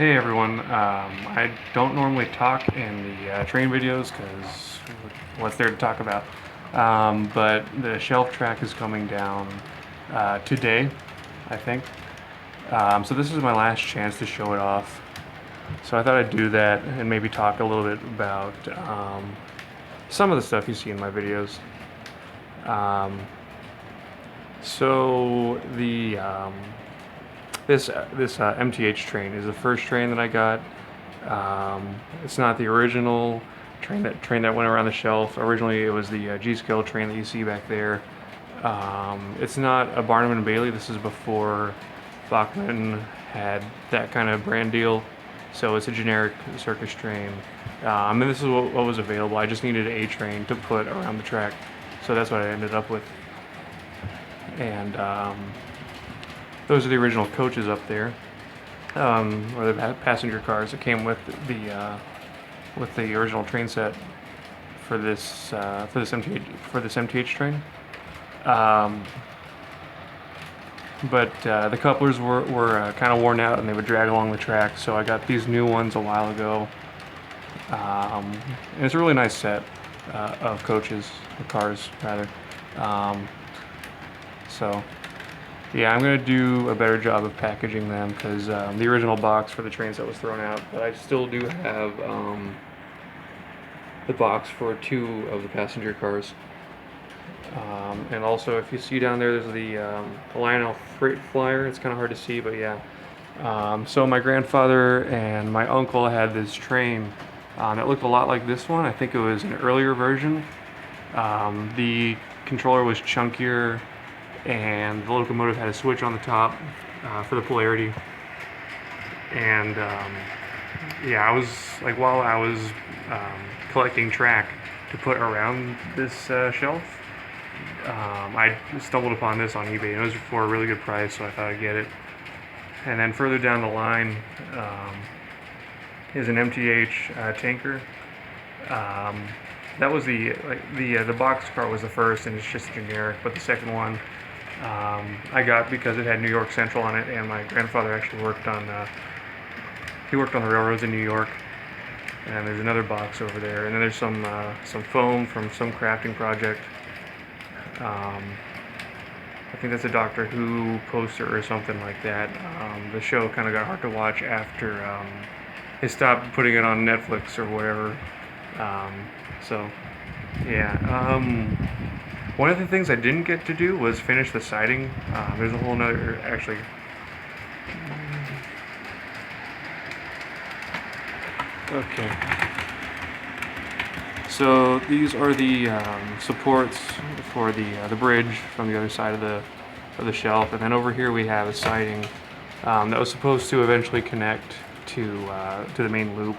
Hey everyone, I don't normally talk in the train videos because what's there to talk about? But the shelf track is coming down today, I think. So this is my last chance to show it off. So I thought I'd do that and maybe talk a little bit about some of the stuff you see in my videos. Um, so the this MTH train is the first train that I got. It's not the original train that went around the shelf. Originally, it was the G-scale train that you see back there. It's not a Barnum and Bailey. This is before Bachman had that kind of brand deal. So it's a generic circus train. And this is what was available. I just needed a train to put around the track. So that's what I ended up with. And those are the original coaches up there, or the passenger cars that came with the original train set for this MTH train. But the couplers were kind of worn out and they would drag along the track, so I got these new ones a while ago. And it's a really nice set of cars rather. So yeah, I'm going to do a better job of packaging them because the original box for the train set was thrown out, but I still do have the box for two of the passenger cars. And also, if you see down there's the Lionel Freight Flyer. It's kind of hard to see, but yeah. So my grandfather and my uncle had this train that looked a lot like this one. I think it was an earlier version. The controller was chunkier, and the locomotive had a switch on the top for the polarity. And yeah, I was like, while I was collecting track to put around this shelf, I stumbled upon this on eBay. It was for a really good price, so I thought I'd get it. And then further down the line is an MTH Tanker. That was the box car was the first, and it's just generic. But the second one I got because it had New York Central on it, and my grandfather actually worked on the railroads in New York. And there's another box over there, and then there's some foam from some crafting project. I think that's a Doctor Who poster or something like that. The show kind of got hard to watch after they stopped putting it on Netflix or whatever. So yeah. One of the things I didn't get to do was finish the siding. There's a whole nother, actually. Okay. So these are the supports for the bridge from the other side of the shelf, and then over here we have a siding that was supposed to eventually connect to the main loop,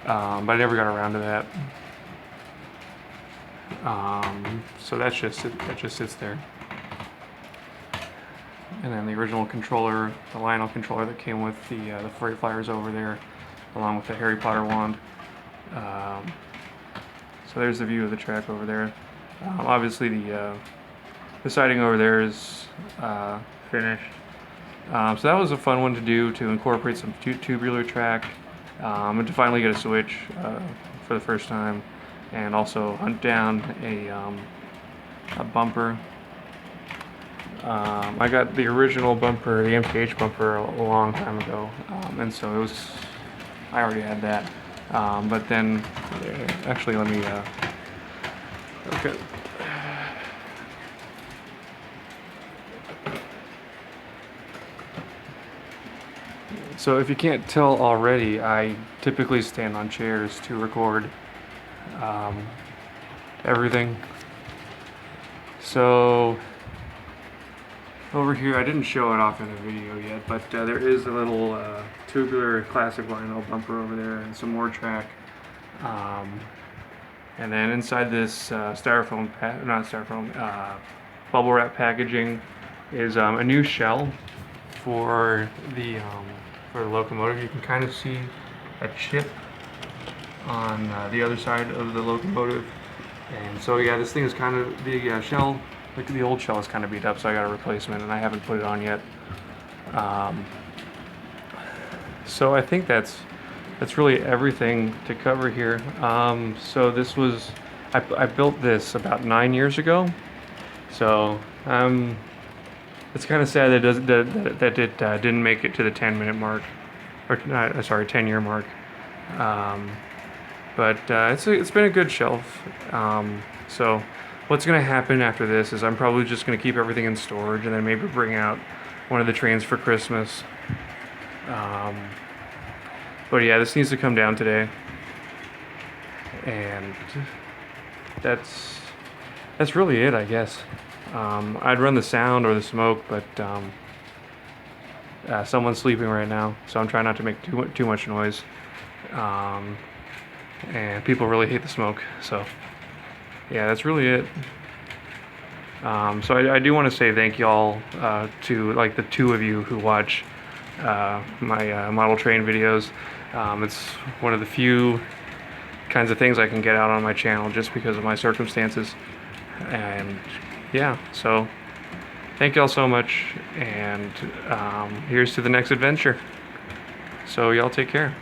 but I never got around to that. So that just sits there. And then the original controller, the Lionel controller that came with the Freight Flyers over there, along with the Harry Potter wand. So there's the view of the track over there. Obviously the siding over there is finished. So that was a fun one to do, to incorporate some tubular track, and to finally get a switch for the first time, and also hunt down a bumper. I got the original bumper, the MTH bumper, a long time ago, and so I already had that. But then, actually, let me. Okay. So if you can't tell already, I typically stand on chairs to record everything. So over here, I didn't show it off in the video yet, but there is a little tubular classic vinyl bumper over there and some more track. And then inside this bubble wrap packaging is a new shell for the locomotive. You can kind of see a chip on the other side of the locomotive. And so yeah, this thing is kind of, the shell, like the old shell is kind of beat up, so I got a replacement and I haven't put it on yet. So I think that's really everything to cover here. So this was I built this about 9 years ago. So it's kind of sad that it didn't make it to the 10-minute mark, or sorry, 10-year mark. Um, but it's been a good shelf. So what's gonna happen after this is I'm probably just gonna keep everything in storage and then maybe bring out one of the trains for Christmas. Um, but yeah, this needs to come down today, and that's really it, I guess. I'd run the sound or the smoke, but someone's sleeping right now, so I'm trying not to make too much noise. Um, and people really hate the smoke, so yeah, that's really it. So I do want to say thank y'all to like the two of you who watch my model train videos. It's one of the few kinds of things I can get out on my channel just because of my circumstances. And yeah, so thank y'all so much, and here's to the next adventure. So y'all take care.